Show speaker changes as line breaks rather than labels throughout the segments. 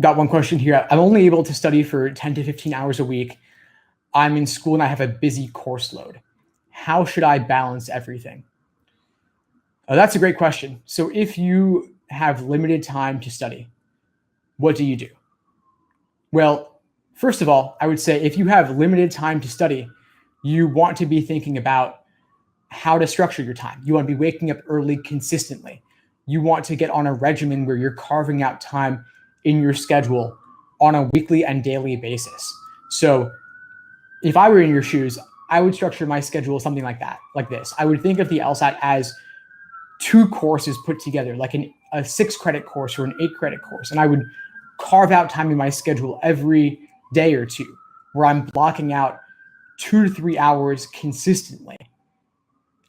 Got one question here. I'm only able to study for 10 to 15 hours a week. I'm in school and I have a busy course load. How should I balance everything? That's a great question. So if you have limited time to study, what do you do? Well, first of all, I would say if you have limited time to study, you want to be thinking about how to structure your time. You want to be waking up early consistently. You want to get on a regimen where you're carving out time in your schedule on a weekly and daily basis. So if I were in your shoes, I would structure my schedule something like that, like this. I would think of the LSAT as 2 courses put together, like a 6-credit course or an 8-credit course. And I would carve out time in my schedule every day or two where I'm blocking out 2 to 3 hours consistently.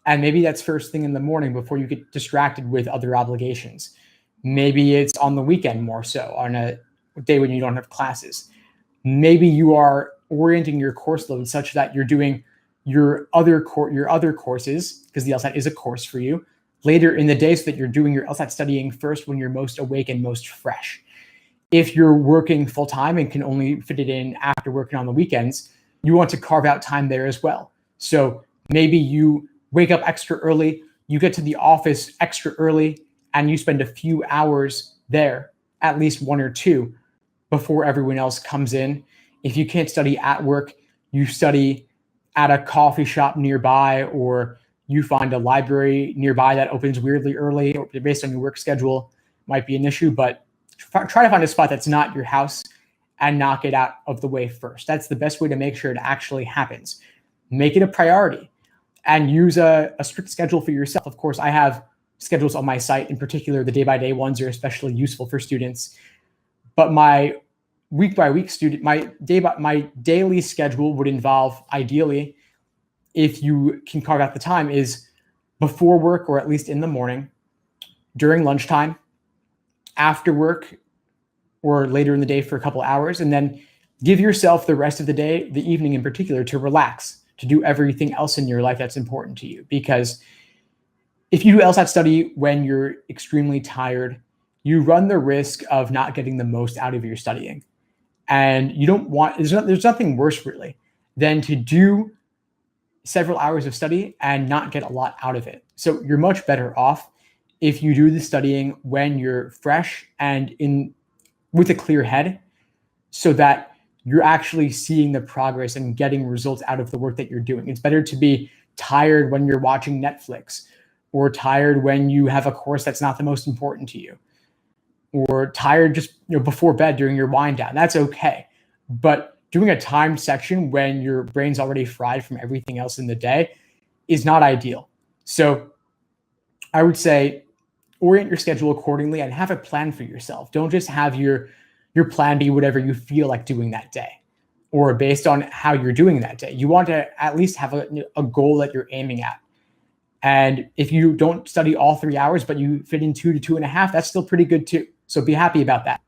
And maybe that's first thing in the morning before you get distracted with other obligations. Maybe it's on the weekend more so, on a day when you don't have classes. Maybe you are orienting your course load such that you're doing your other courses, because the LSAT is a course for you, later in the day so that you're doing your LSAT studying first when you're most awake and most fresh. If you're working full time and can only fit it in after working on the weekends, you want to carve out time there as well. So maybe you wake up extra early, you get to the office extra early, and you spend a few hours there, at least 1 or 2, before everyone else comes in. If you can't study at work, you study at a coffee shop nearby, or you find a library nearby that opens weirdly early, or based on your work schedule, might be an issue, but try to find a spot that's not your house and knock it out of the way first. That's the best way to make sure it actually happens. Make it a priority and use a strict schedule for yourself. Of course, I have schedules on my site. In particular, the day-by-day ones are especially useful for students. But my week-by-week my daily schedule would involve, ideally, if you can carve out the time, is before work or at least in the morning, during lunchtime, after work, or later in the day for a couple hours, and then give yourself the rest of the day, the evening in particular, to relax, to do everything else in your life that's important to you. Because if you do LSAT study when you're extremely tired, you run the risk of not getting the most out of your studying. And you don't want, there's nothing worse really than to do several hours of study and not get a lot out of it. So you're much better off if you do the studying when you're fresh and with a clear head, so that you're actually seeing the progress and getting results out of the work that you're doing. It's better to be tired when you're watching Netflix, or tired when you have a course that's not the most important to you, or tired just before bed during your wind down. That's okay. But doing a timed section when your brain's already fried from everything else in the day is not ideal. So I would say orient your schedule accordingly and have a plan for yourself. Don't just have your plan be whatever you feel like doing that day, or based on how you're doing that day. You want to at least have a goal that you're aiming at. And if you don't study all 3 hours, but you fit in 2 to 2.5, that's still pretty good too. So be happy about that.